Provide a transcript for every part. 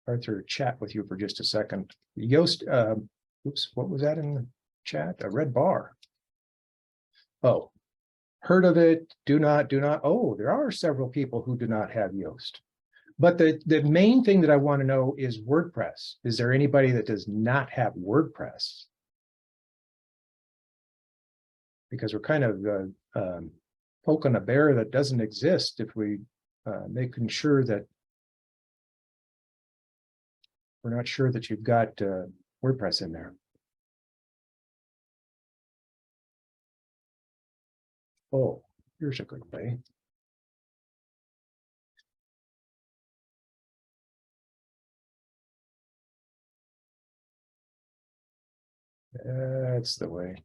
Arthur, chat with you for just a second. Yoast, oops, what was that in the chat? A red bar. Oh, heard of it, do not. Oh, there are several people who do not have Yoast. But the main thing that I want to know is WordPress. Is there anybody that does not have WordPress? Because we're kind of poking a bear that doesn't exist if we making sure that we're not sure that you've got WordPress in there. Oh, here's a good way. That's the way.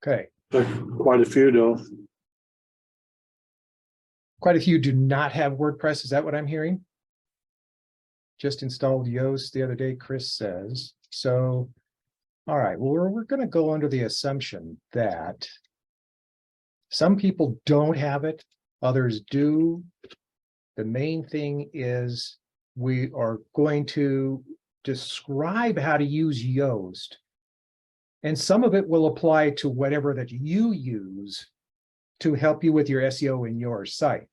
Okay. Quite a few though. Quite a few do not have WordPress. Is that what I'm hearing? Just installed Yoast the other day, Chris says. So, all right, well, we're going to go under the assumption that some people don't have it, others do. The main thing is we are going to describe how to use Yoast. And some of it will apply to whatever that you use to help you with your SEO in your site.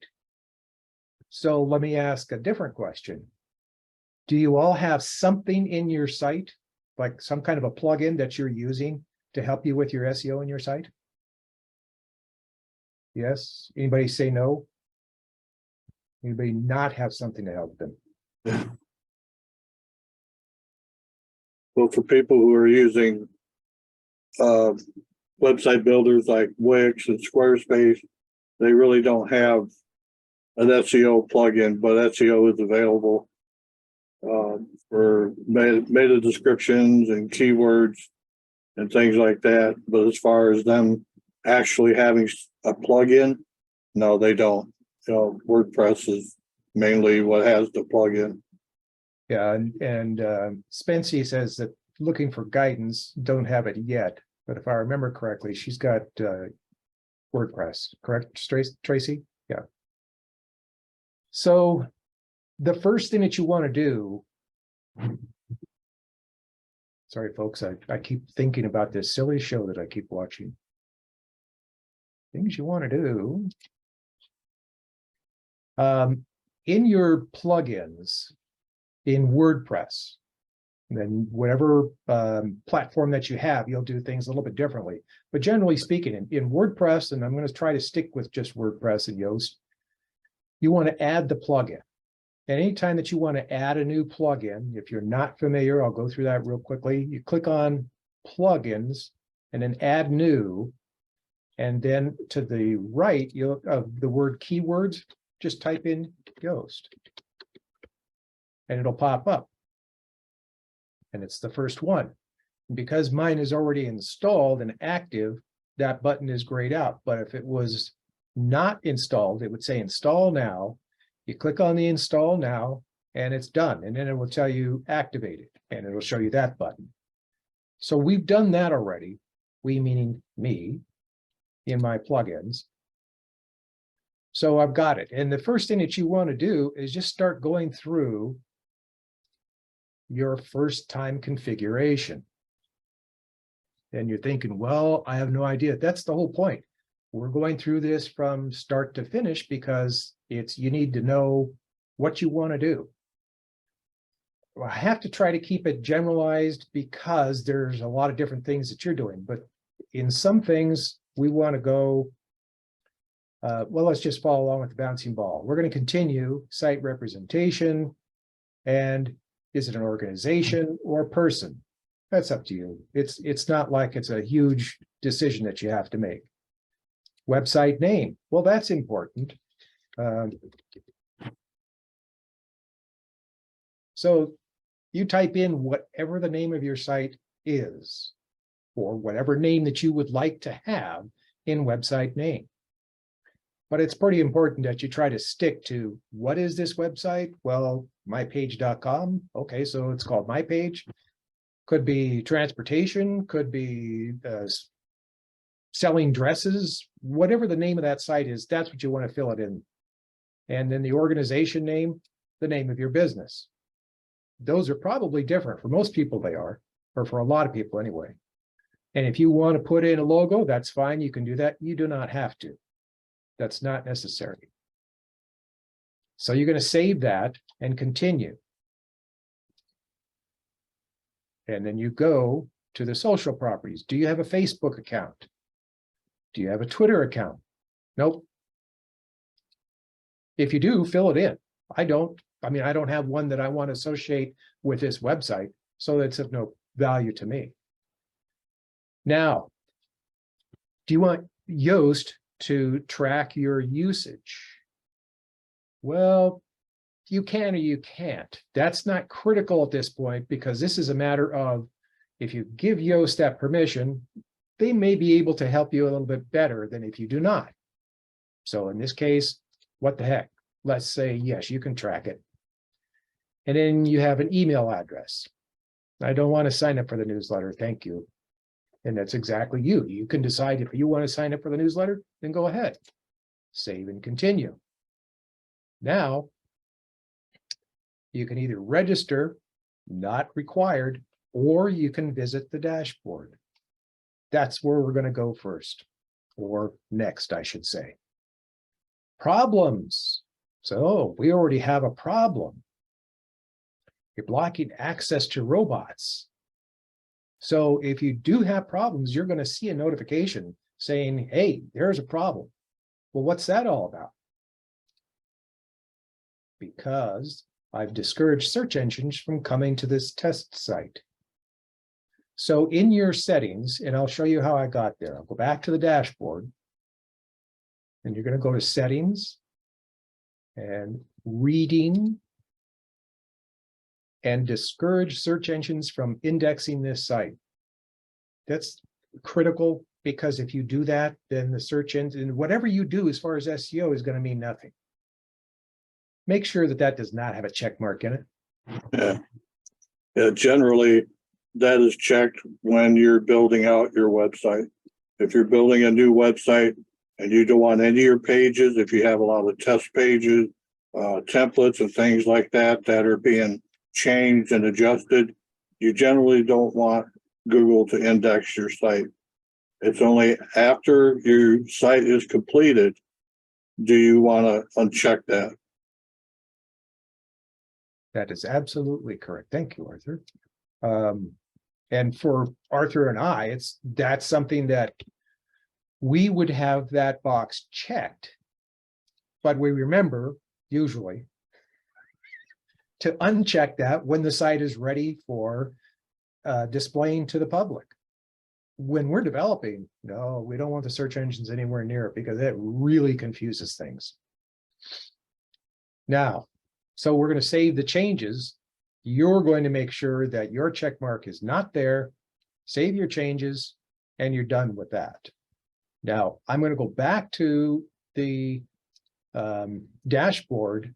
So let me ask a different question. Do you all have something in your site, like some kind of a plugin that you're using to help you with your SEO in your site? Yes? Anybody say no? Anybody not have something to help them? Well, for people who are using website builders like Wix and Squarespace, they really don't have an SEO plugin, but SEO is available for meta descriptions and keywords and things like that. But as far as them actually having a plugin, no, they don't. WordPress is mainly what has the plugin. Yeah, and Spency says that looking for guidance, don't have it yet. But if I remember correctly, she's got WordPress, correct, Tracy? Yeah. So the first thing that you want to do, sorry, folks, I keep thinking about this silly show that I keep watching. Things you want to do. In your plugins, in WordPress, and then whatever platform that you have, you'll do things a little bit differently. But generally speaking, in WordPress, and I'm going to try to stick with just WordPress and Yoast, you want to add the plugin. And anytime that you want to add a new plugin, if you're not familiar, I'll go through that real quickly. You click on plugins and then add new. And then to the right, the word keywords, just type in Yoast. And it'll pop up. And it's the first one. And because mine is already installed and active, that button is grayed out. But if it was not installed, it would say install now. You click on the install now and it's done. And then it will tell you activate it and it'll show you that button. So we've done that already. We meaning me in my plugins. So I've got it. And the first thing that you want to do is just start going through your first time configuration. And you're thinking, well, I have no idea. That's the whole point. We're going through this from start to finish because you need to know what you want to do. I have to try to keep it generalized because there's a lot of different things that you're doing. But in some things, we want to go, well, let's just follow along with the bouncing ball. We're going to continue site representation. And is it an organization or a person? That's up to you. It's not like it's a huge decision that you have to make. Website name. Well, that's important. So you type in whatever the name of your site is, or whatever name that you would like to have in website name. But it's pretty important that you try to stick to what is this website? Well, mypage.com. Okay, so it's called My Page. Could be transportation, could be selling dresses, whatever the name of that site is, that's what you want to fill it in. And then the organization name, the name of your business. Those are probably different. For most people, they are, or for a lot of people anyway. And if you want to put in a logo, that's fine. You can do that. You do not have to. That's not necessary. So you're going to save that and continue. And then you go to the social properties. Do you have a Facebook account? Do you have a Twitter account? Nope. If you do, fill it in. I don't have one that I want to associate with this website, so that's of no value to me. Now, do you want Yoast to track your usage? Well, you can or you can't. That's not critical at this point, because this is a matter of, if you give Yoast that permission, they may be able to help you a little bit better than if you do not. So in this case, what the heck? Let's say, yes, you can track it. And then you have an email address. I don't want to sign up for the newsletter. Thank you. And that's exactly you. You can decide if you want to sign up for the newsletter, then go ahead. Save and continue. Now, you can either register, not required, or you can visit the dashboard. That's where we're going to go first, or next, I should say. Problems. So we already have a problem. You're blocking access to robots. So if you do have problems, you're going to see a notification saying, hey, there's a problem. Well, what's that all about? Because I've discouraged search engines from coming to this test site. So in your settings, and I'll show you how I got there. I'll go back to the dashboard, and you're going to go to settings and reading, and discourage search engines from indexing this site. That's critical, because if you do that, then the search engine, whatever you do as far as SEO, is going to mean nothing. Make sure that that does not have a check mark in it. Yeah, generally that is checked when you're building out your website. If you're building a new website and you don't want any of your pages, if you have a lot of test pages, templates and things like that that are being changed and adjusted, you generally don't want Google to index your site. It's only after your site is completed do you want to uncheck that. That is absolutely correct. Thank you, Arthur. And for Arthur and I, that's something that we would have that box checked, but we remember usually to uncheck that when the site is ready for displaying to the public. When we're developing, no, we don't want the search engines anywhere near it, because it really confuses things. Now, so we're going to save the changes. You're going to make sure that your check mark is not there, save your changes, and you're done with that. Now, I'm going to go back to the dashboard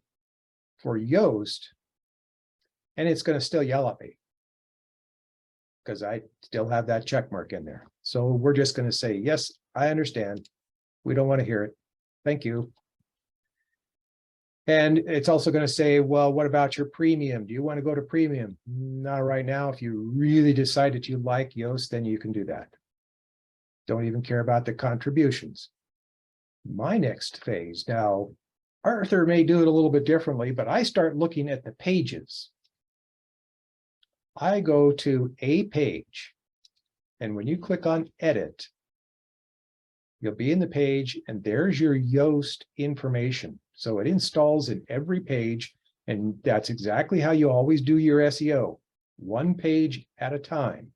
for Yoast, and it's going to still yell at me because I still have that check mark in there. So we're just going to say, yes, I understand. We don't want to hear it. Thank you. And it's also going to say, well, what about your premium? Do you want to go to premium? Not right now. If you really decide that you like Yoast, then you can do that. Don't even care about the contributions. My next phase. Now, Arthur may do it a little bit differently, but I start looking at the pages. I go to a page, and when you click on edit, you'll be in the page, and there's your Yoast information. So it installs in every page, and that's exactly how you always do your SEO, one page at a time.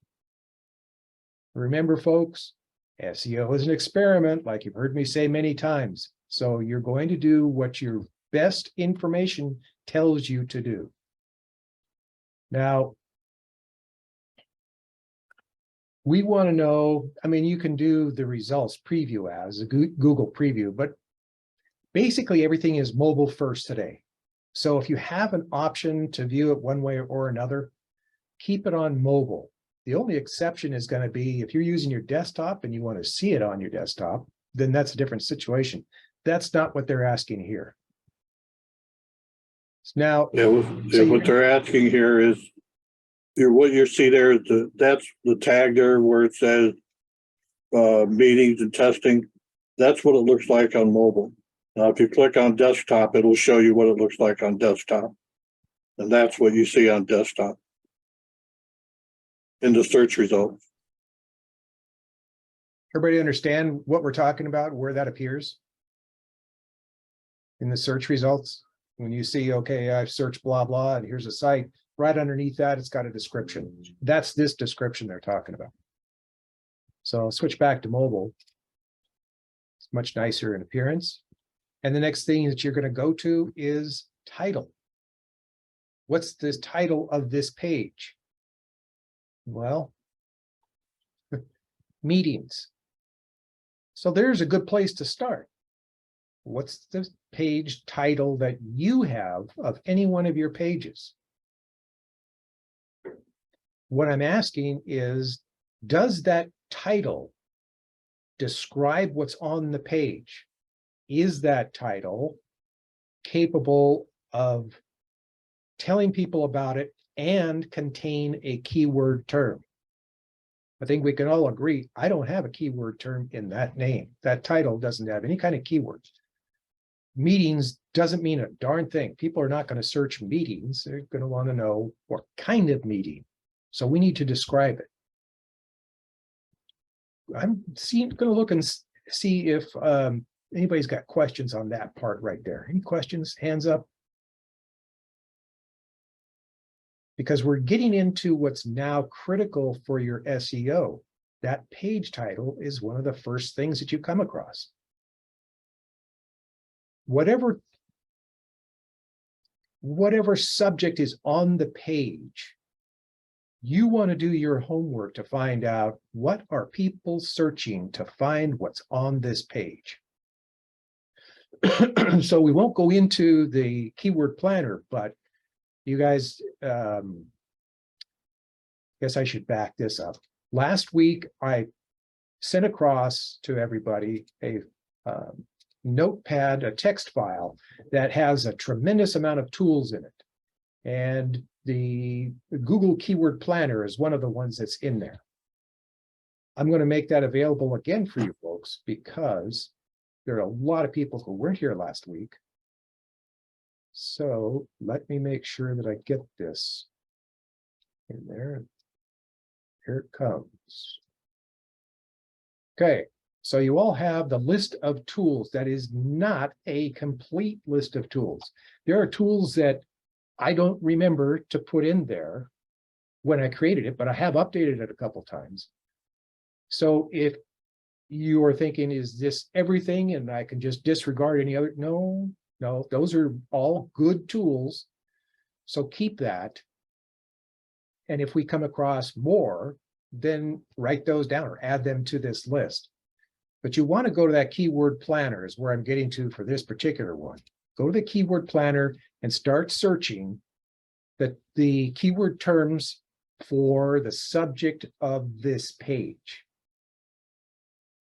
Remember, folks, SEO is an experiment, like you've heard me say many times. So you're going to do what your best information tells you to do. Now, we want to know, I mean, you can do the results preview as a Google preview, but basically everything is mobile first today. So if you have an option to view it one way or another, keep it on mobile. The only exception is going to be if you're using your desktop and you want to see it on your desktop, then that's a different situation. That's not what they're asking here. Now, Yeah, So what you're- they're asking here is, what you see there is that's the tag there where it says meetings and testing. That's what it looks like on mobile. Now, if you click on desktop, it'll show you what it looks like on desktop. And that's what you see on desktop in the search results. everybody understand what we're talking about, where that appears? In the search results, when you see, okay, I've searched blah, blah, and here's a site, right underneath that, it's got a description. That's this description they're talking about. So I'll switch back to mobile. It's much nicer in appearance. And the next thing that you're going to go to is title. What's the title of this page? Well, meetings. So there's a good place to start. What's the page title that you have of any one of your pages? What I'm asking is, does that title describe what's on the page? Is that title capable of telling people about it and contain a keyword term? I think we can all agree, I don't have a keyword term in that name. That title doesn't have any kind of keywords. Meetings doesn't mean a darn thing. People are not going to search meetings. They're going to want to know what kind of meeting. So we need to describe it. I'm going to look and see if anybody's got questions on that part right there. Any questions? Hands up. Because we're getting into what's now critical for your SEO. That page title is one of the first things that you come across. Whatever subject is on the page, you want to do your homework to find out what are people searching to find what's on this page. So we won't go into the keyword planner, but you guys, guess I should back this up. Last week, I sent across to everybody a notepad, a text file that has a tremendous amount of tools in it. And the Google Keyword Planner is one of the ones that's in there. I'm going to make that available again for you folks because there are a lot of people who weren't here last week. So let me make sure that I get this in there. Here it comes. Okay, so you all have the list of tools. That is not a complete list of tools. There are tools that I don't remember to put in there when I created it, but I have updated it a couple times. So if you are thinking, is this everything and I can just disregard any other? No, those are all good tools. So keep that. And if we come across more, then write those down or add them to this list. But you want to go to that keyword planner is where I'm getting to for this particular one. Go to the keyword planner and start searching the keyword terms for the subject of this page.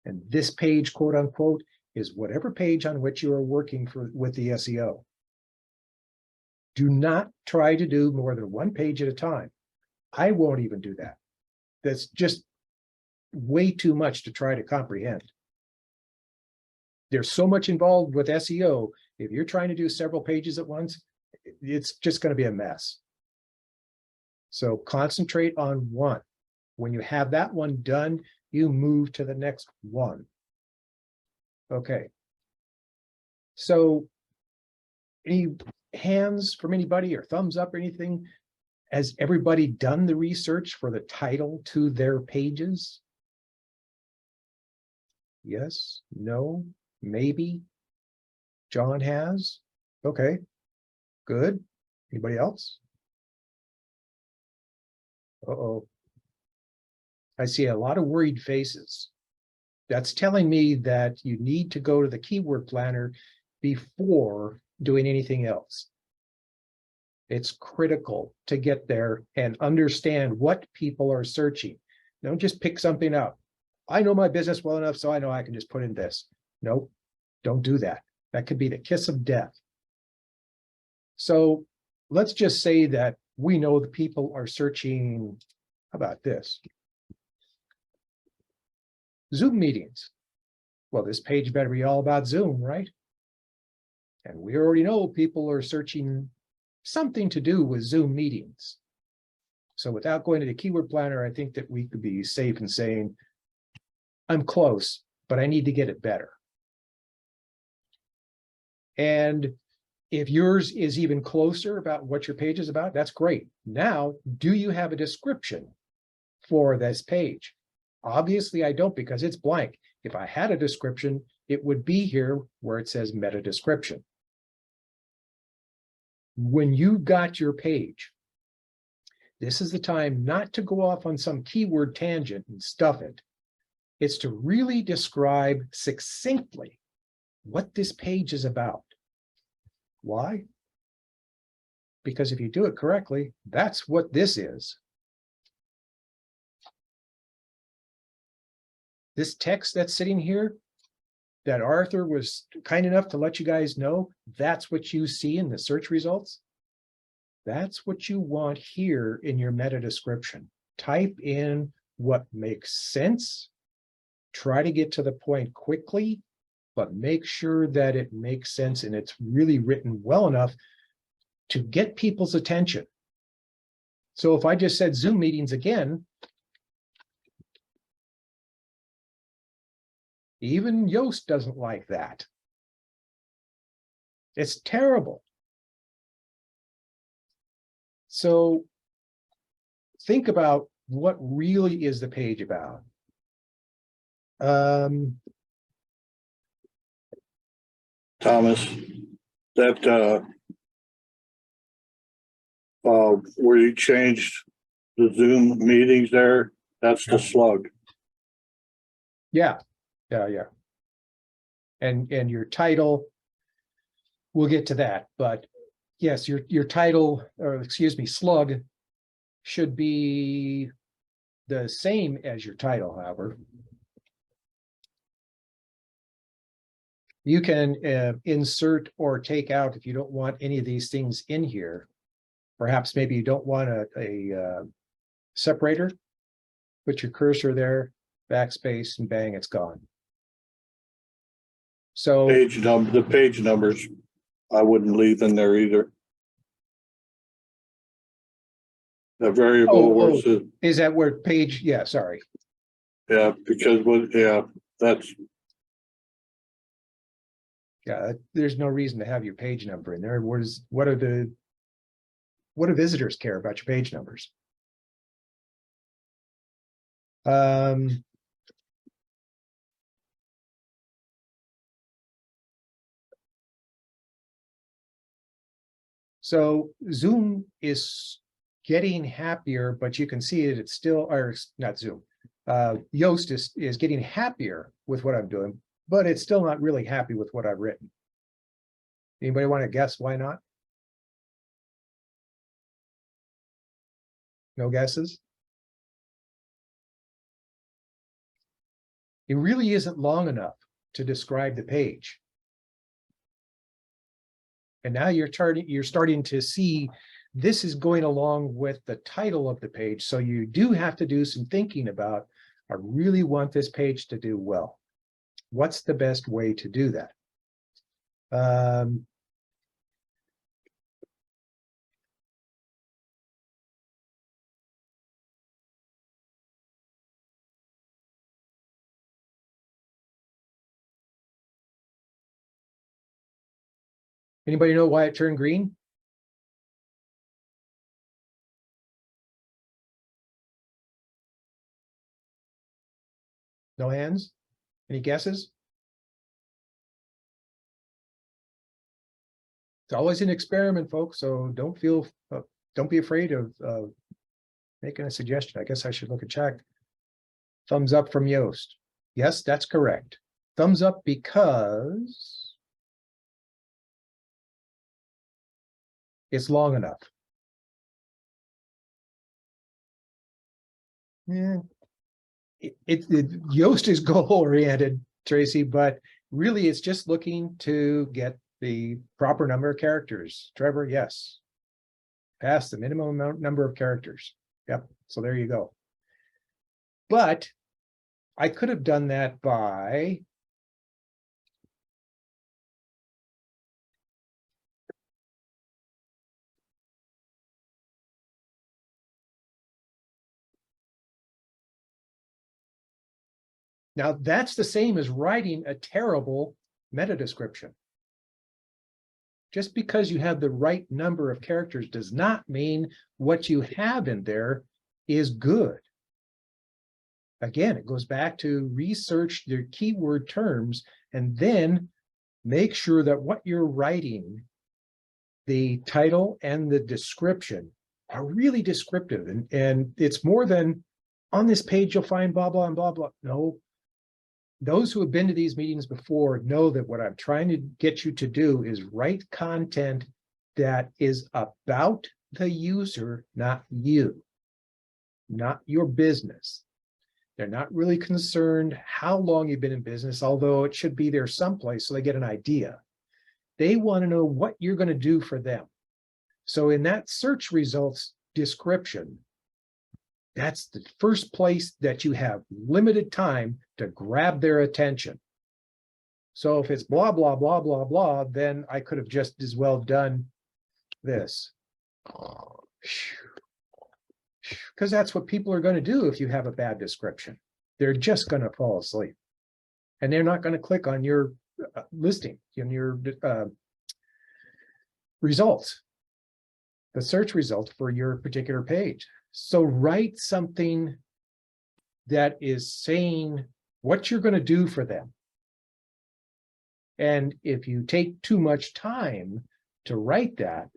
And this page, quote unquote, is whatever page on which you are working with the SEO. Do not try to do more than one page at a time. I won't even do that. That's just way too much to try to comprehend. There's so much involved with SEO. If you're trying to do several pages at once, it's just going to be a mess. So concentrate on one. When you have that one done, you move to the next one. Okay. So any hands from anybody or thumbs up or anything? Has everybody done the research for the title to their pages? Yes, no, maybe. John has. Okay, good. Anybody else? Uh-oh. I see a lot of worried faces. That's telling me that you need to go to the keyword planner before doing anything else. It's critical to get there and understand what people are searching. Don't just pick something up. I know my business well enough, so I know I can just put in this. Nope, don't do that. That could be the kiss of death. So let's just say that we know the people are searching, how about this? Zoom meetings. Well, this page better be all about Zoom, right? And we already know people are searching something to do with Zoom meetings. So without going to the keyword planner, I think that we could be safe in saying, I'm close, but I need to get it better. And if yours is even closer about what your page is about, that's great. Now, do you have a description for this page? Obviously, I don't, because it's blank. If I had a description, it would be here where it says meta description. When you got your page, this is the time not to go off on some keyword tangent and stuff it. It's to really describe succinctly what this page is about. Why? Because if you do it correctly, that's what this is. This text that's sitting here, that Arthur was kind enough to let you guys know, that's what you see in the search results. That's what you want here in your meta description. Type in what makes sense. Try to get to the point quickly, but make sure that it makes sense and it's really written well enough to get people's attention. So if I just said Zoom meetings again, even Yoast doesn't like that. It's terrible. So think about what really is the page about. Thomas, that where you changed the Zoom meetings there, that's the slug. Yeah. And your title, we'll get to that, but yes, your title, or excuse me, slug should be the same as your title, however. You can insert or take out if you don't want any of these things in here. Perhaps maybe you don't want a separator. Put your cursor there, backspace, and bang, it's gone. So The page numbers, I wouldn't leave in there either. The variable is that where page? Yeah, sorry. Yeah, because that's. Yeah, there's no reason to have your page number in there. What do visitors care about your page numbers? So Zoom is getting happier, but you can see that it's still, or not Zoom. Yoast is getting happier with what I'm doing, but it's still not really happy with what I've written. Anybody want to guess why not? No guesses? It really isn't long enough to describe the page. And now you're starting to see this is going along with the title of the page. So you do have to do some thinking about, I really want this page to do well. What's the best way to do that? Anybody know why it turned green? No hands? Any guesses? It's always an experiment, folks, so don't be afraid of making a suggestion. I guess I should look at chat. Thumbs up from Yoast. Yes, that's correct. Thumbs up because it's long enough. Yeah, Yoast is goal-oriented, Tracy, but really it's just looking to get the proper number of characters. Trevor, yes. Pass the minimum number of characters. Yep, so there you go. But I could have done that by now that's the same as writing a terrible meta description. Just because you have the right number of characters does not mean what you have in there is good. Again, it goes back to research your keyword terms and then make sure that what you're writing, the title and the description, are really descriptive. And it's more than on this page you'll find blah, blah, and blah, blah. No, those who have been to these meetings before know that what I'm trying to get you to do is write content that is about the user, not you, not your business. They're not really concerned how long you've been in business, although it should be there someplace so they get an idea. They want to know what you're going to do for them. So in that search results description, that's the first place that you have limited time to grab their attention. So if it's blah, blah, blah, blah, blah, then I could have just as well done this. Because that's what people are going to do if you have a bad description. They're just going to fall asleep. And they're not going to click on your listing, in your results, the search results for your particular page. So write something that is saying what you're going to do for them. And if you take too much time to write that,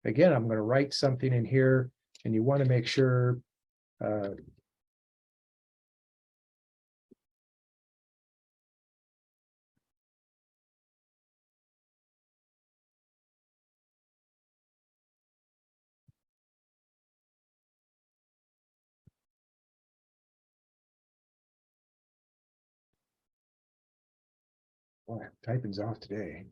again, I'm going to write something in here, and you want to make sure boy, typing's off today.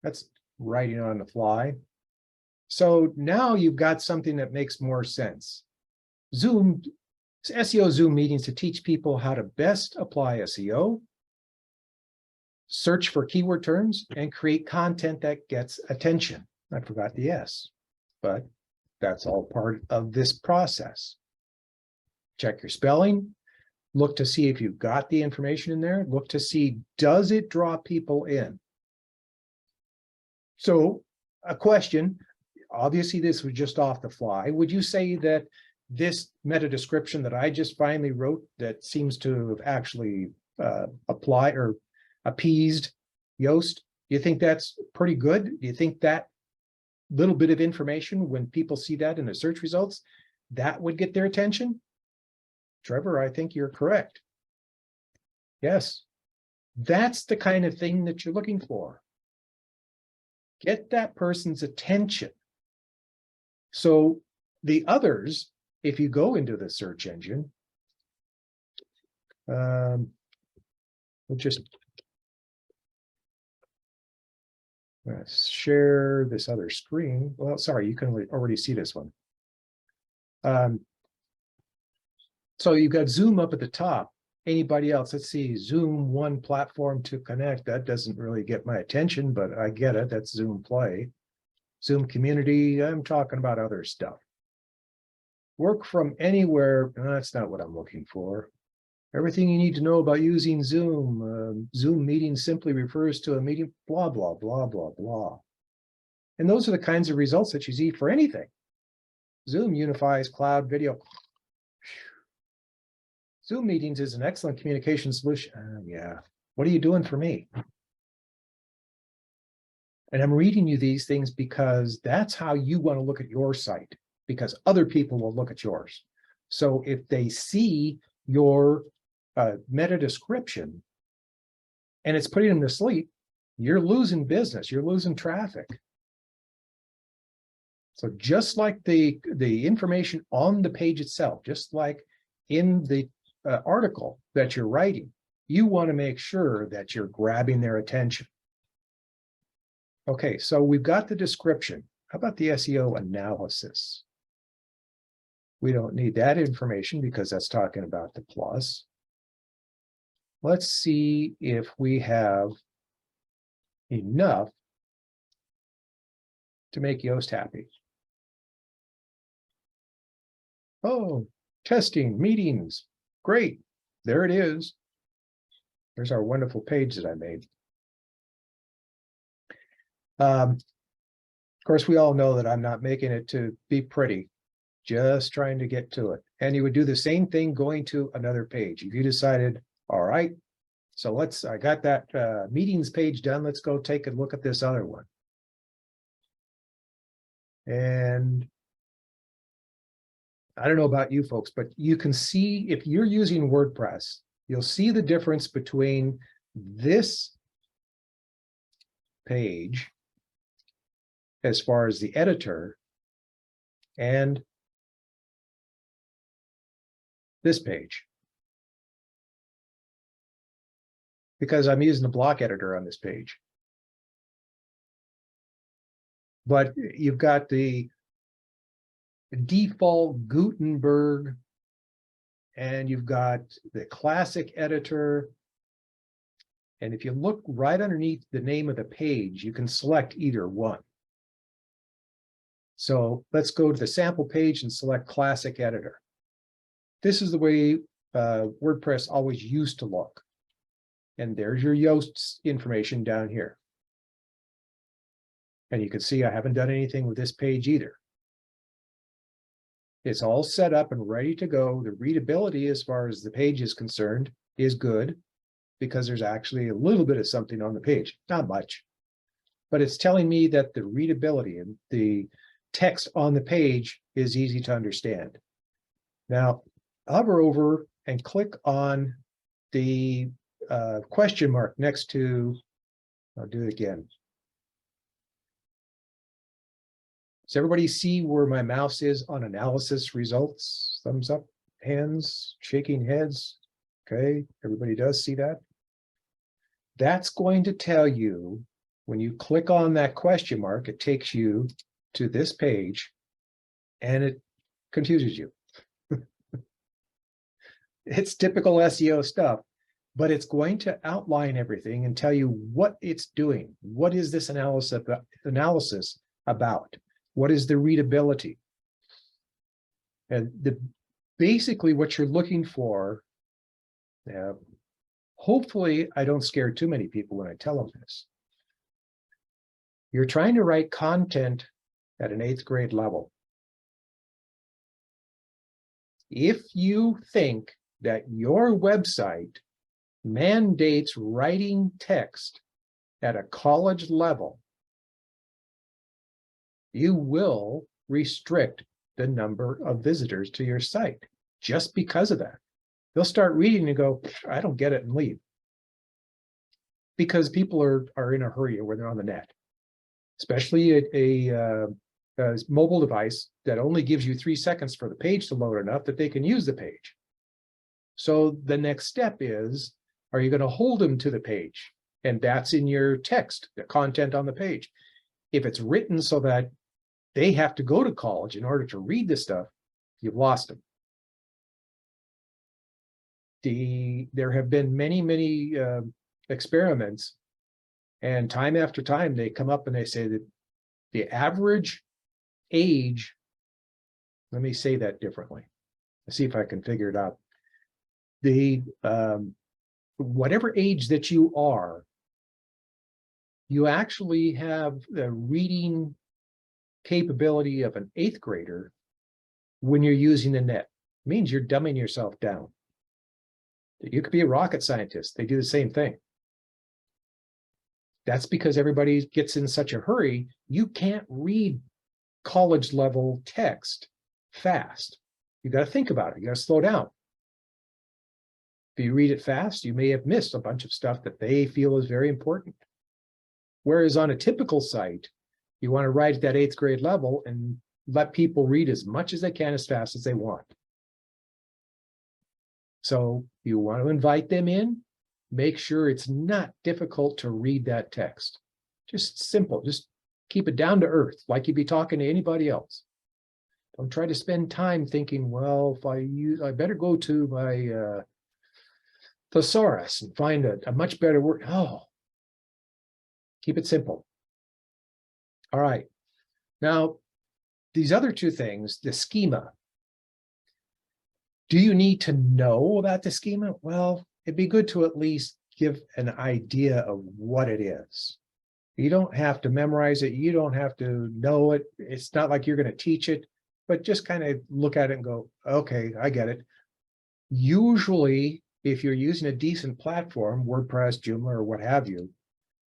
That's writing on the fly. So now you've got something that makes more sense. Zoom, SEO Zoom meetings to teach people how to best apply SEO, search for keyword terms, and create content that gets attention. I forgot the S, but that's all part of this process. Check your spelling, look to see if you've got the information in there, look to see, does it draw people in? So a question, obviously this was just off the fly. Would you say that this meta description that I just finally wrote that seems to have actually applied or appeased Yoast, do you think that's pretty good? Do you think that little bit of information, when people see that in the search results, that would get their attention? Trevor, I think you're correct. Yes, that's the kind of thing that you're looking for. Get that person's attention. So the others, if you go into the search engine, we'll just share this other screen. Well, sorry, you can already see this one. So you've got Zoom up at the top. Anybody else? Let's see, Zoom one platform to connect. That doesn't really get my attention, but I get it. That's Zoom Play. Zoom Community, I'm talking about other stuff. Work from anywhere, that's not what I'm looking for. Everything you need to know about using Zoom. Zoom meeting simply refers to a meeting, blah, blah, blah, blah, blah. And those are the kinds of results that you see for anything. Zoom unifies cloud video. Zoom meetings is an excellent communication solution. Yeah, what are you doing for me? And I'm reading you these things because that's how you want to look at your site, because other people will look at yours. So if they see your meta description and it's putting them to sleep, you're losing business, you're losing traffic. So just like the information on the page itself, just like in the article that you're writing, you want to make sure that you're grabbing their attention. Okay, so we've got the description. How about the SEO analysis? We don't need that information because that's talking about the plus. Let's see if we have enough to make Yoast happy. Oh, testing, meetings, great. There it is. There's our wonderful page that I made. Of course, we all know that I'm not making it to be pretty, just trying to get to it. And you would do the same thing going to another page. If you decided, all right, so I got that meetings page done. Let's go take a look at this other one. And I don't know about you folks, but you can see if you're using WordPress, you'll see the difference between this page as far as the editor and this page. Because I'm using the block editor on this page. But you've got the default Gutenberg, and you've got the classic editor. And if you look right underneath the name of the page, you can select either one. So let's go to the sample page and select classic editor. This is the way WordPress always used to look. And there's your Yoast information down here. And you can see I haven't done anything with this page either. It's all set up and ready to go. The readability as far as the page is concerned is good because there's actually a little bit of something on the page, not much, but it's telling me that the readability and the text on the page is easy to understand. Now, hover over and click on the question mark next to, I'll do it again. Does everybody see where my mouse is on analysis results? Thumbs up, hands, shaking heads. Okay, everybody does see that. That's going to tell you when you click on that question mark, it takes you to this page and it confuses you. It's typical SEO stuff, but it's going to outline everything and tell you what it's doing. What is this analysis about? What is the readability? And basically what you're looking for, hopefully I don't scare too many people when I tell them this. You're trying to write content at an 8th grade level. If you think that your website mandates writing text at a college level, you will restrict the number of visitors to your site just because of that. They'll start reading and go, I don't get it, and leave. Because people are in a hurry when they're on the net, especially a mobile device that only gives you 3 seconds for the page to load enough that they can use the page. So the next step is, are you going to hold them to the page? And that's in your text, the content on the page. If it's written so that they have to go to college in order to read this stuff, you've lost them. There have been many experiments, and time after time they come up and they say that the average age, let me say that differently. Let's see if I can figure it out. Whatever age that you are, you actually have the reading capability of an 8th grader when you're using the net. It means you're dumbing yourself down. You could be a rocket scientist. They do the same thing. That's because everybody gets in such a hurry. You can't read college level text fast. You got to think about it. You got to slow down. If you read it fast, you may have missed a bunch of stuff that they feel is very important. Whereas on a typical site, you want to write at that 8th grade level and let people read as much as they can as fast as they want. So you want to invite them in, make sure it's not difficult to read that text. Just simple, just keep it down to earth, like you'd be talking to anybody else. Don't try to spend time thinking, well, if I better go to my thesaurus and find a much better word. Oh, keep it simple. All right. Now, these other two things, the schema. Do you need to know about the schema? Well, it'd be good to at least give an idea of what it is. You don't have to memorize it. You don't have to know it. It's not like you're going to teach it, but just kind of look at it and go, okay, I get it. Usually, if you're using a decent platform, WordPress, Joomla, or what have you,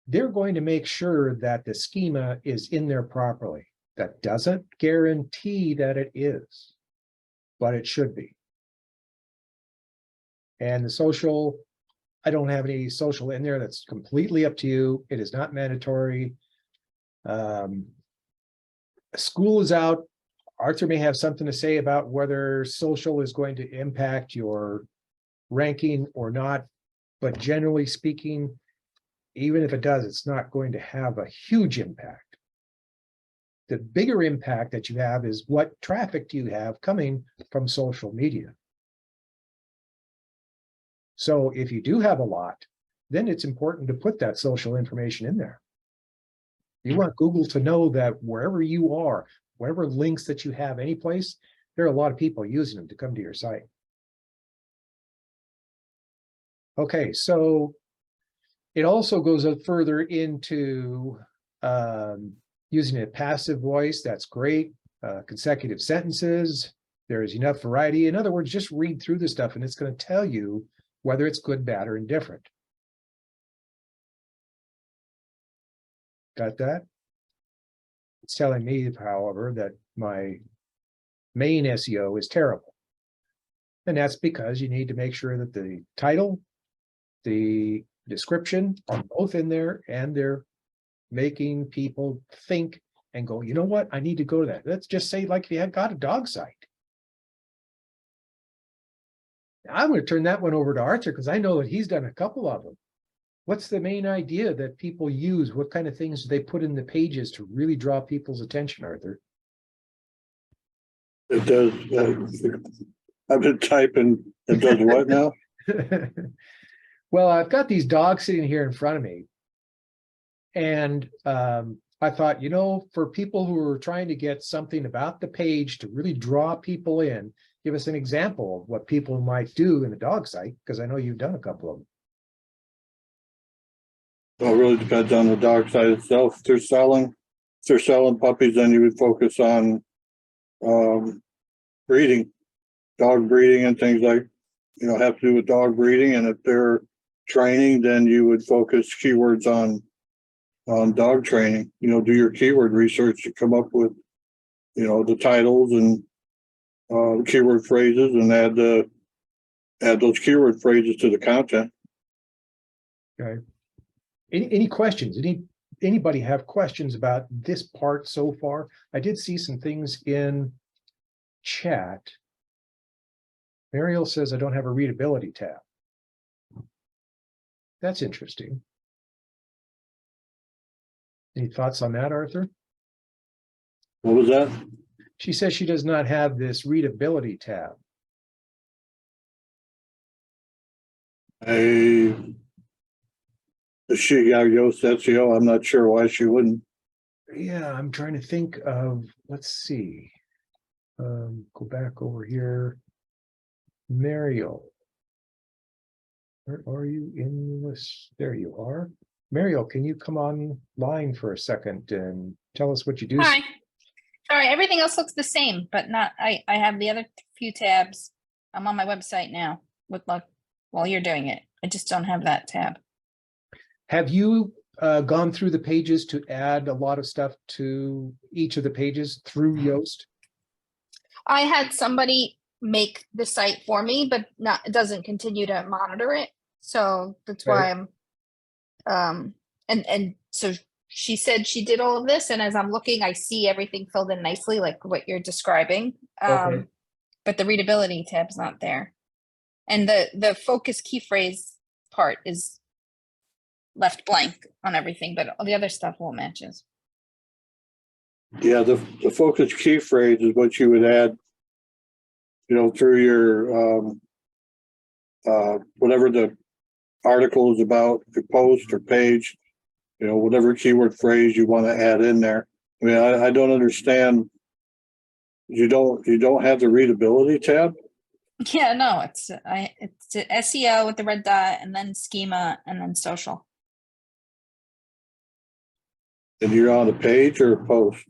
they're going to make sure that the schema is in there properly. That doesn't guarantee that it is, but it should be. And the social, I don't have any social in there. That's completely up to you. It is not mandatory. School is out. Arthur may have something to say about whether social is going to impact your ranking or not. But generally speaking, even if it does, it's not going to have a huge impact. The bigger impact that you have is what traffic do you have coming from social media. So if you do have a lot, then it's important to put that social information in there. You want Google to know that wherever you are, whatever links that you have any place, there are a lot of people using them to come to your site. Okay, so it also goes up further into using a passive voice. That's great. Consecutive sentences. There is enough variety. In other words, just read through the stuff and it's going to tell you whether it's good, bad, or indifferent. Got that? It's telling me, however, that my main SEO is terrible. And that's because you need to make sure that the title, the description are both in there and they're making people think and go, you know what? I need to go to that. Let's just say like if you had got a dog site. I'm going to turn that one over to Arthur because I know that he's done a couple of them. What's the main idea that people use? What kind of things do they put in the pages to really draw people's attention, Arthur? It does. I've been typing. It does what now? Well, I've got these dogs sitting here in front of me. And I thought, you know, for people who are trying to get something about the page to really draw people in, give us an example of what people might do in a dog site, because I know you've done a couple of them. Well, it really depends on the dog site itself. If they're selling puppies, then you would focus on breeding, dog breeding and things like, you know, have to do with dog breeding. And if they're training, then you would focus keywords on dog training. You know, do your keyword research to come up with, you know, the titles and keyword phrases and add those keyword phrases to the content. Okay. Any questions? Anybody have questions about this part so far? I did see some things in chat. Mariel says I don't have a readability tab. That's interesting. Any thoughts on that, Arthur? What was that? She says she does not have this readability tab. She got Yoast SEO. I'm not sure why she wouldn't. Yeah, I'm trying to think of, let's see. Go back over here. Mariel. Where are you in this? There you are. Mariel, can you come online for a second and tell us what you do? Hi. Sorry, everything else looks the same, but not, I have the other few tabs. I'm on my website now with luck while you're doing it. I just don't have that tab. Have you gone through the pages to add a lot of stuff to each of the pages through Yoast? I had somebody make the site for me, but it doesn't continue to monitor it. So that's why I'm and so she said she did all of this, and as I'm looking, I see everything filled in nicely, like what you're describing. Okay. But the readability tab's not there. And the focus key phrase part is left blank on everything, but all the other stuff all matches. Yeah, the focus key phrase is what you would add, through your, whatever the article is about, your post or page, whatever keyword phrase you want to add in there. I mean, I don't understand. You don't have the readability tab? Yeah, no, it's SEO with the red dot, and then schema, and then social. And you're on a page or a post?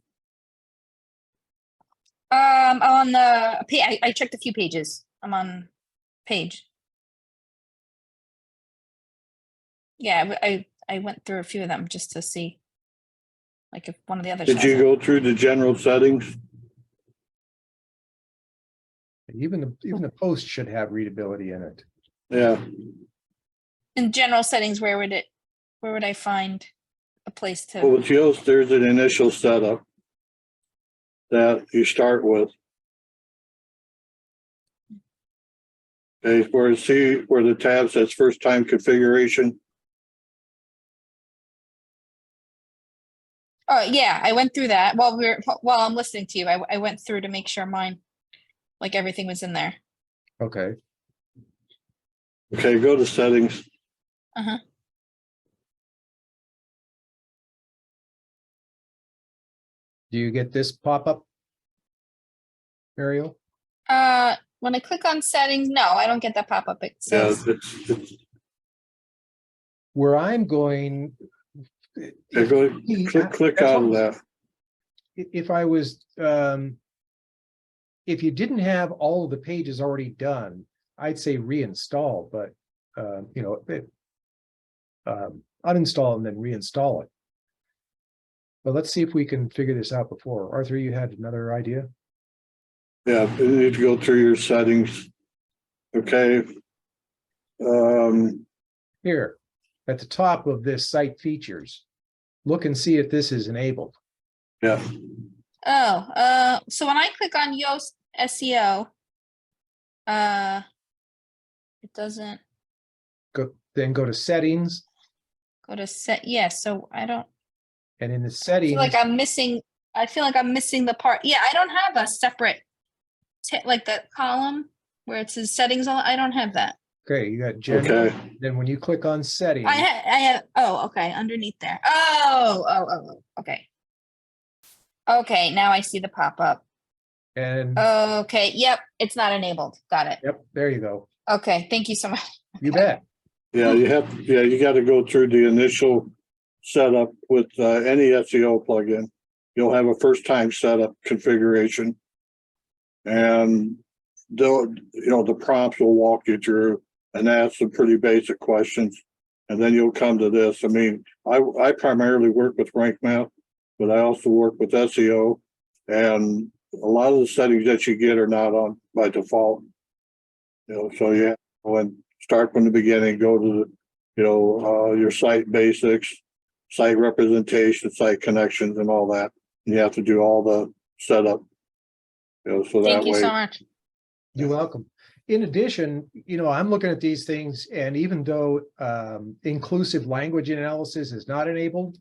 On the I checked a few pages. I'm on page. Yeah, I went through a few of them just to see, like, if one of the others. Did you has it. go through the general settings? Even the post should have readability in it. Yeah, In general settings? Where would I find a place to? well, with Yoast, there's an initial setup that you start with. Okay, where the tab says first time configuration. Oh yeah, I went through that while I'm listening to you. I went through to make sure mine, like, everything was in there. Okay. Okay, go to settings. Uh-huh. Do you get this pop-up, Ariel? When I click on settings, no, I don't get that pop-up. It Yeah, says, it's Where I'm going. click out of that. If I was, if you didn't have all of the pages already done, I'd say reinstall, but, uninstall and then reinstall it. But let's see if we can figure this out before. Arthur, you had another idea? Yeah, you need to go through your settings. Okay. Here, at the top of this site features, look and see if this is enabled. Yeah, so when I click on Yoast SEO, it doesn't Then go to settings, go to set. Yeah, so I don't and in the I settings, feel like I'm missing. I feel like I'm missing the part. Yeah, I don't have a separate, like the column where it says settings. I don't have that. okay, you got general. okay. Then when you click on settings, I have. Oh, okay, underneath there. Oh, okay. Okay, now I see the pop up. and Okay, yep, it's not enabled. Got it. yep, there you go. Okay, thank you so much. You bet. Yeah, you got to go through the initial setup with any SEO plugin. You'll have a first time setup configuration, and the prompts will walk you through and ask some pretty basic questions, and then you'll come to this. I mean, I primarily work with rank map, but I also work with SEO, and a lot of the settings that you get are not on by default. So you have to go and start from the beginning, go to your site basics, site representation, site connections, and all that. And you have to do all the setup. So that Thank you way. so much. You're welcome. In addition, I'm looking at these things, and even though inclusive language analysis is not enabled,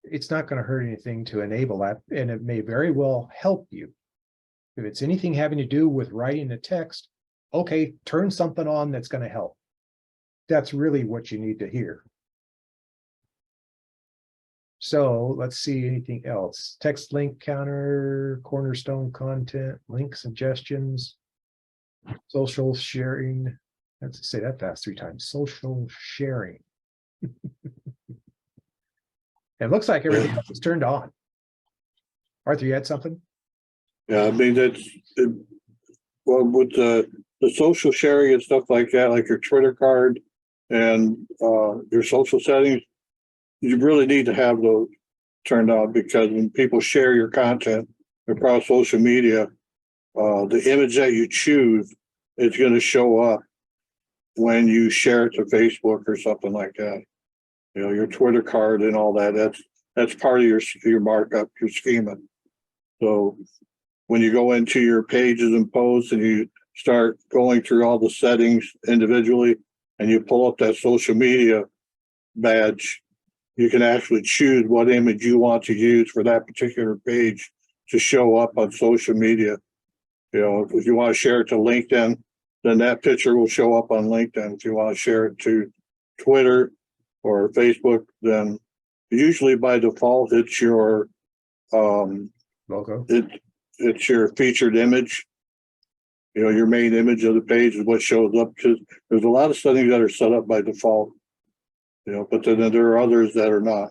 it's not going to hurt anything to enable that, and it may very well help you. If it's anything having to do with writing the text, okay, turn something on that's going to help. That's really what you need to hear. So let's see, anything else? Text link counter, cornerstone content, link suggestions, social sharing. Let's say that fast 3 times. Social sharing. It looks like everything else is turned on. Arthur, you had something? Yeah, I mean well, with the social sharing and stuff like that, like your Twitter card and your social settings, you really need to have those turned on, because when people share your content across social media, the image that you choose is going to show up when you share it to Facebook or something like that. Your Twitter card and all that. That's part of your markup, your schema. So when you go into your pages and posts and you start going through all the settings individually and you pull up that social media badge, you can actually choose what image you want to use for that particular page to show up on social media. You know, if you want to share it to LinkedIn, then that picture will show up on LinkedIn. If you want to share it to Twitter or Facebook, then usually by default it's your Logo. it's your featured image. You know, your main image of the page is what shows up, because there's a lot of settings that are set up by default. You know, but then there are others that are not.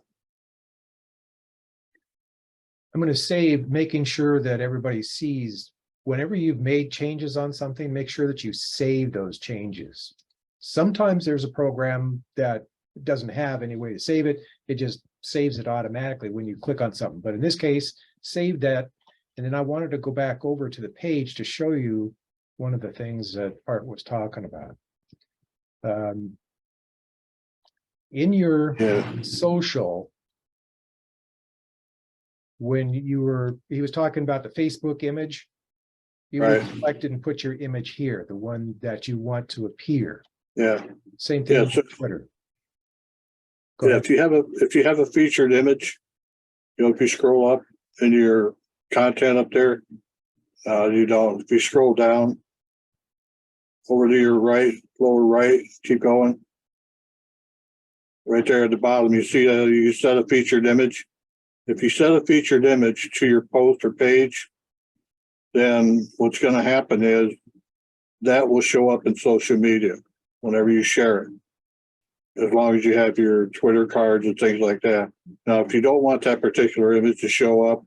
I'm going to save making sure that everybody sees whenever you've made changes on something, make sure that you save those changes. Sometimes there's a program that doesn't have any way to save it. It just saves it automatically when you click on something. But in this case, save that. And then I wanted to go back over to the page to show you one of the things that Art was talking about. In your social, when he was talking about the Facebook image, you would select it and put your image here, the one that you want to appear. Yeah. Same thing with Twitter. Yeah, if you have a featured image, you know, if you scroll up in your content up there, if you scroll down over to your right, lower right, keep going. Right there at the bottom, you see that you set a featured image. If you set a featured image to your post or page, then what's going to happen is that will show up in social media whenever you share it, as long as you have your Twitter cards and things like that. Now, if you don't want that particular image to show up,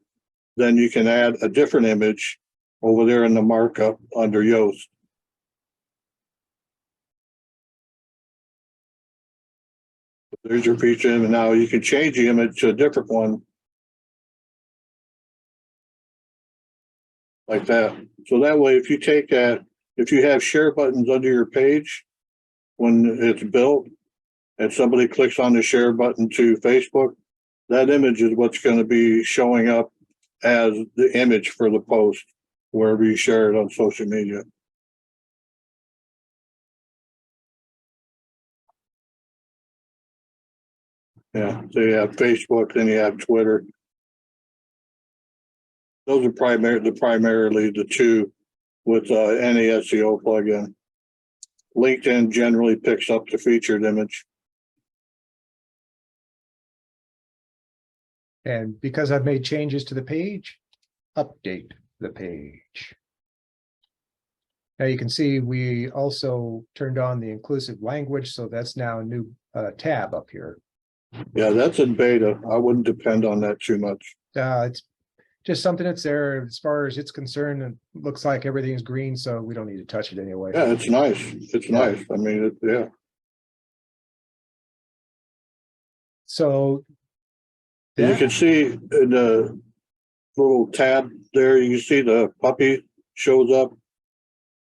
then you can add a different image over there in the markup under Yoast. There's your feature image. Now you can change the image to a different one like that. So that way, if you take that, if you have share buttons under your page when it's built and somebody clicks on the share button to Facebook, that image is what's going to be showing up as the image for the post wherever you share it on social media. Yeah, so you have Facebook, then you have Twitter. Those are primarily the two with any SEO plugin. LinkedIn generally picks up the featured image. And because I've made changes to the page, update the page. Now you can see we also turned on the inclusive language, so that's now a new tab up here. Yeah, that's in beta. I wouldn't depend on that too much. It's just something that's there. As far as it's concerned, it looks like everything's green, so we don't need to touch it anyway. Yeah, it's nice. It's nice. I mean, yeah. So you can see in the little tab there, you see the puppy shows up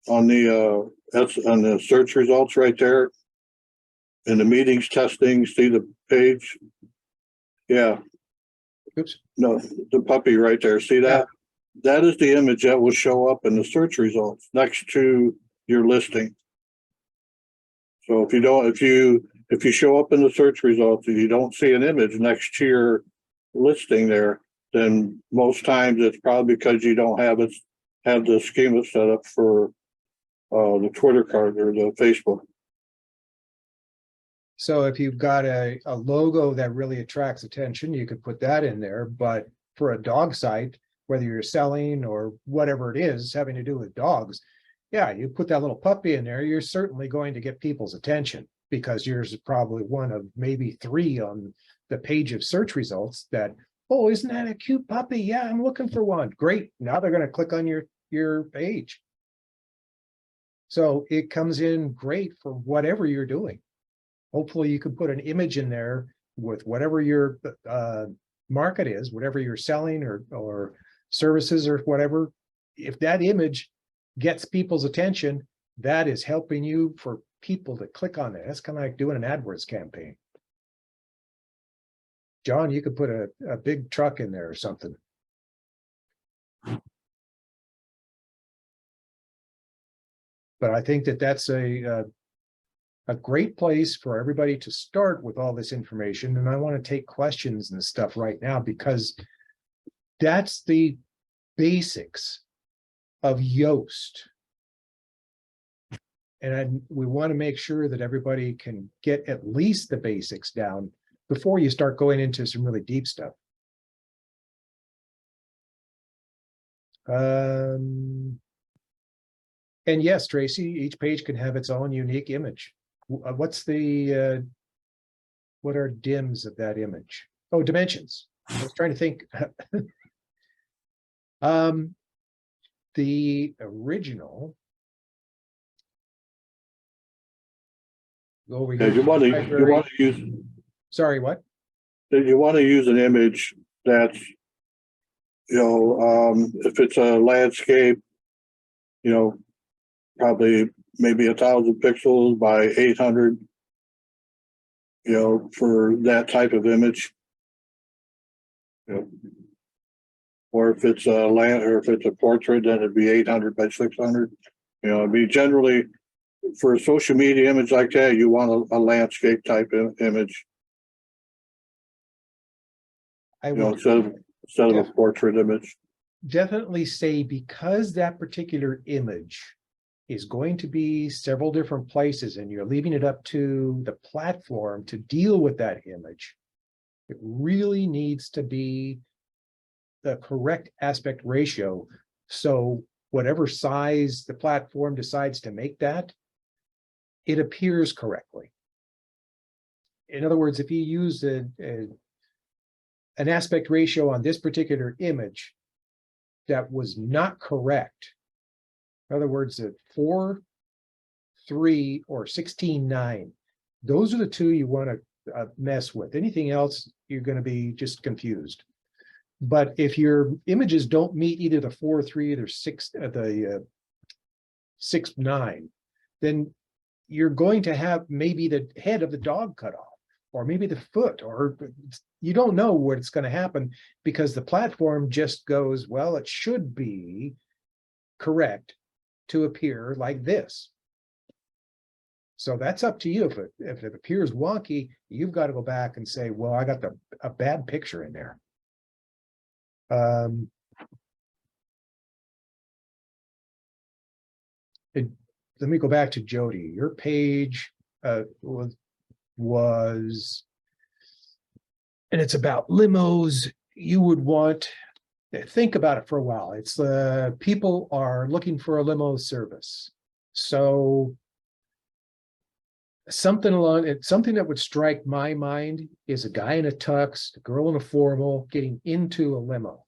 on the that's on the search results right there. In the meetings testing, see the page. Yeah. Oops. No, the puppy right there. See that? Yeah. That is the image that will show up in the search results next to your listing. So if you show up in the search results and you don't see an image next to your listing there, then most times it's probably because you don't have the schema set up for the Twitter card or the Facebook. So if you've got a logo that really attracts attention, you could put that in there. But for a dog site, whether you're selling or whatever it is having to do with dogs, yeah, you put that little puppy in there, you're certainly going to get people's attention, because yours is probably one of maybe 3 on the page of search results that, oh, isn't that a cute puppy? Yeah, I'm looking for one. Great. Now they're going to click on your page. So it comes in great for whatever you're doing. Hopefully you can put an image in there with whatever your market is, whatever you're selling or services or whatever. If that image gets people's attention, that is helping you for people to click on it. That's kind of like doing an AdWords campaign. John, you could put a big truck in there or something. But I think that that's a great place for everybody to start with all this information. And I want to take questions and stuff right now, because that's the basics of Yoast. And we want to make sure that everybody can get at least the basics down before you start going into some really deep stuff. And yes, Tracy, each page can have its own unique image. What's the, what are dims of that image? Oh, dimensions. I was trying to think. The original. Go over Yeah, here. you want to use, Sorry, what? you want to use an image that's, if it's a landscape, probably maybe 1,000 pixels by 800, for that type of image. Or if it's a or if it's a portrait, then it'd be 800 by 600. It'd be generally for a social media image like that, you want a landscape type image. I would Instead of a portrait image. definitely say, because that particular image is going to be several different places and you're leaving it up to the platform to deal with that image, it really needs to be the correct aspect ratio. So whatever size the platform decides to make that, it appears correctly. In other words, if you use an aspect ratio on this particular image that was not correct, in other words, at 4:3 or 16:9, those are the two you want to mess with. Anything else, you're going to be just confused. But if your images don't meet either the 4:3 or 6:9, then you're going to have maybe the head of the dog cut off, or maybe the foot, or you don't know what's going to happen, because the platform just goes, well, it should be correct to appear like this. So that's up to you. If it appears wonky, you've got to go back and say, well, I got a bad picture in there. Let me go back to Jody. Your page was, and it's about limos. You would want, think about it for a while. It's people are looking for a limo service. So something that would strike my mind is a guy in a tux, a girl in a formal getting into a limo.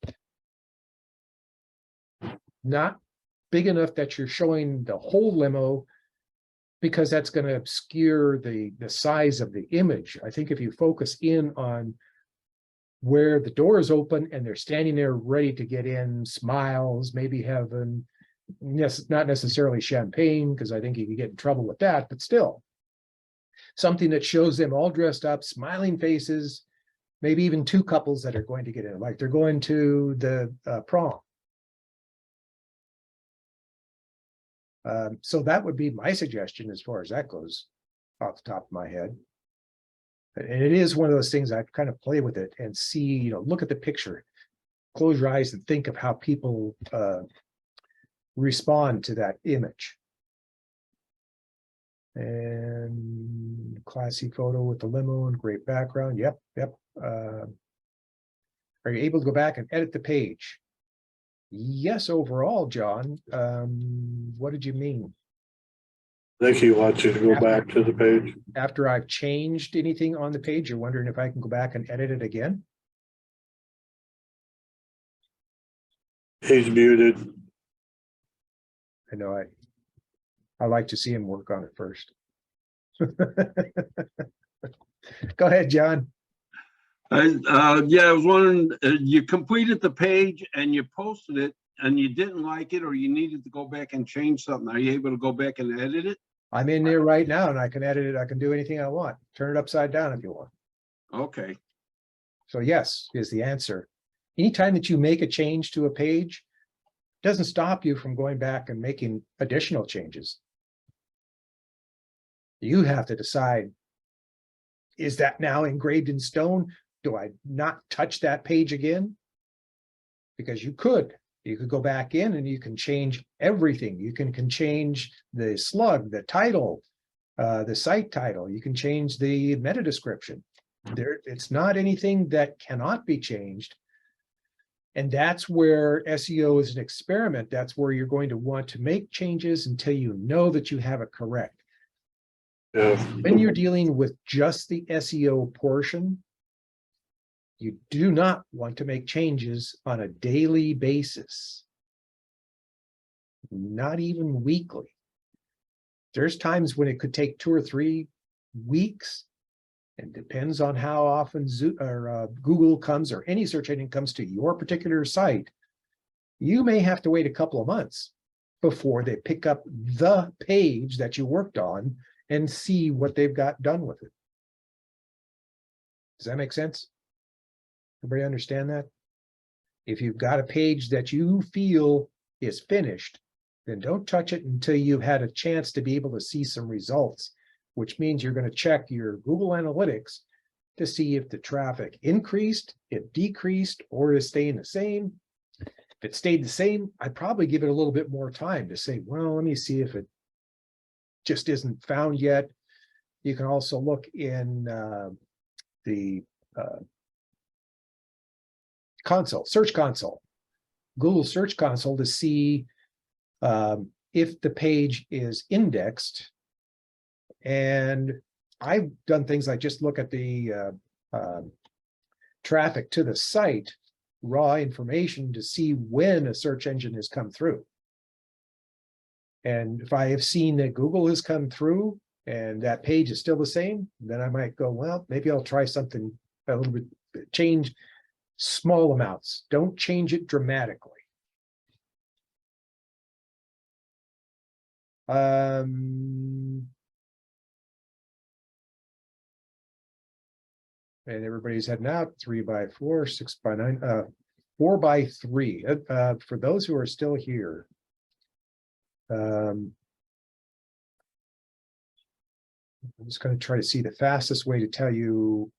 Not big enough that you're showing the whole limo, because that's going to obscure the size of the image. I think if you focus in on where the door is open and they're standing there ready to get in, smiles, maybe having, not necessarily champagne, because I think you could get in trouble with that, but still something that shows them all dressed up, smiling faces, maybe even two couples that are going to get in, like they're going to the prom. So that would be my suggestion as far as that goes, off the top of my head. And it is one of those things I kind of play with it and see, look at the picture, close your eyes and think of how people respond to that image. And classy photo with the limo and great background. Yep. Are you able to go back and edit the page? Yes, overall, John. What did you mean? I think he wants you to go back to the page. After I've changed anything on the page, you're wondering if I can go back and edit it again? He's muted. I know I like to see him work on it first. Go ahead, John. Yeah, I was wondering, you completed the page and you posted it and you didn't like it, or you needed to go back and change something. Are you able to go back and edit it? I'm in there right now and I can edit it. I can do anything I want. Turn it upside down if you want. Okay. So yes, is the answer. Anytime that you make a change to a page, doesn't stop you from going back and making additional changes. You have to decide, is that now engraved in stone? Do I not touch that page again? Because you could go back in and you can change everything. You can change the slug, the title, the site title. You can change the meta description. It's not anything that cannot be changed. And that's where SEO is an experiment. That's where you're going to want to make changes until you know that you have it correct. Yeah. When you're dealing with just the SEO portion, you do not want to make changes on a daily basis, not even weekly. There's times when it could take 2 or 3 weeks, and depends on how often Google comes or any search engine comes to your particular site. You may have to wait a couple of months before they pick up the page that you worked on and see what they've got done with it. Does that make sense? Everybody understand that? If you've got a page that you feel is finished, then don't touch it until you've had a chance to be able to see some results, which means you're going to check your Google Analytics to see if the traffic increased, it decreased, or is staying the same. If it stayed the same, I'd probably give it a little bit more time to say, well, let me see if it just isn't found yet. You can also look in the console, Search Console, Google Search Console to see if the page is indexed. And I've done things like just look at the traffic to the site, raw information to see when a search engine has come through. And if I have seen that Google has come through and that page is still the same, then I might go, well, maybe I'll try something a little bit, change small amounts. Don't change it dramatically. And everybody's heading out 3 by 4, 6 by 9, 4 by 3. For those who are still here, I'm just going to try to see the fastest way to tell you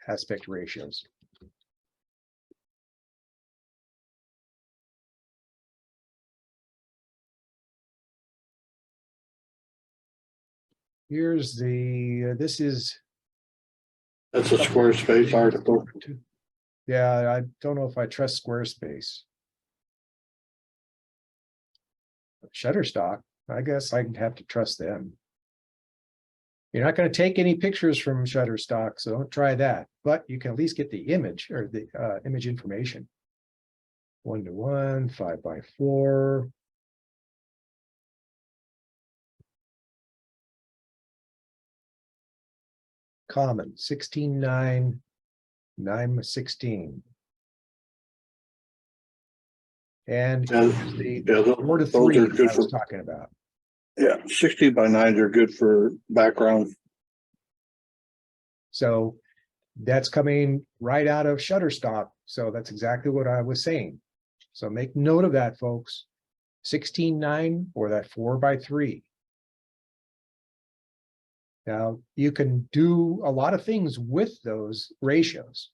aspect ratios. Here's the, this is. That's a Squarespace article. Yeah, I don't know if I trust Squarespace. Shutterstock, I guess I'd have to trust them. You're not going to take any pictures from Shutterstock, so don't try that. But you can at least get the image or the image information. 1:1, 5 by 4. Common 16:9, 9:16. And Yeah, the yeah, 4 to those 3 are that good I was for, talking about. yeah, 16 by 9s are good for background. So that's coming right out of Shutterstock. So that's exactly what I was saying. So make note of that, folks. 16:9 or that 4 by 3. Now you can do a lot of things with those ratios.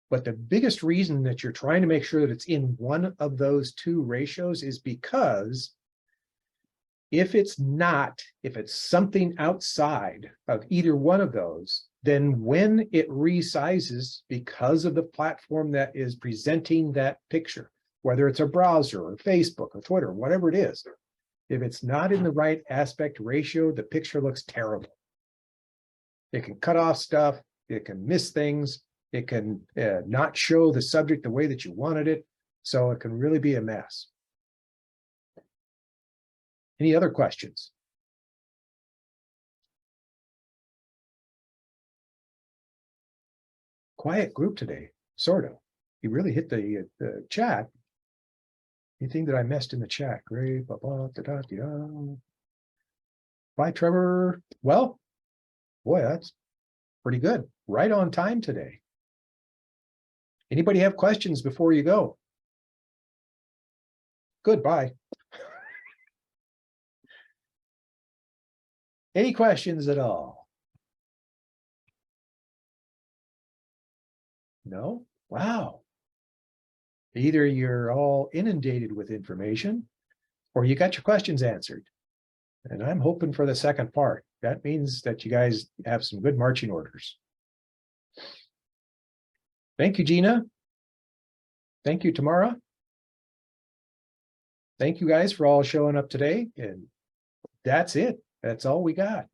But the biggest reason that you're trying to make sure that it's in one of those 2 ratios is because if it's not, if it's something outside of either one of those, then when it resizes because of the platform that is presenting that picture, whether it's a browser or Facebook or Twitter, whatever it is, if it's not in the right aspect ratio, the picture looks terrible. It can cut off stuff, it can miss things, it can not show the subject the way that you wanted it, so it can really be a mess. Any other questions? Quiet group today, sort of. You really hit the chat. Anything that I missed in the chat? Great, blah, blah, da, da, da, da. Bye, Trevor. Well, boy, that's Pretty good. Right on time today. Anybody have questions before you go? Goodbye. Any questions at all? No? Wow. Either you're all inundated with information or you got your questions answered. And I'm hoping for the second part. That means that you guys have some good marching orders. Thank you, Gina. Thank you, Tamara. Thank you guys for all showing up today. And that's it. That's all we got.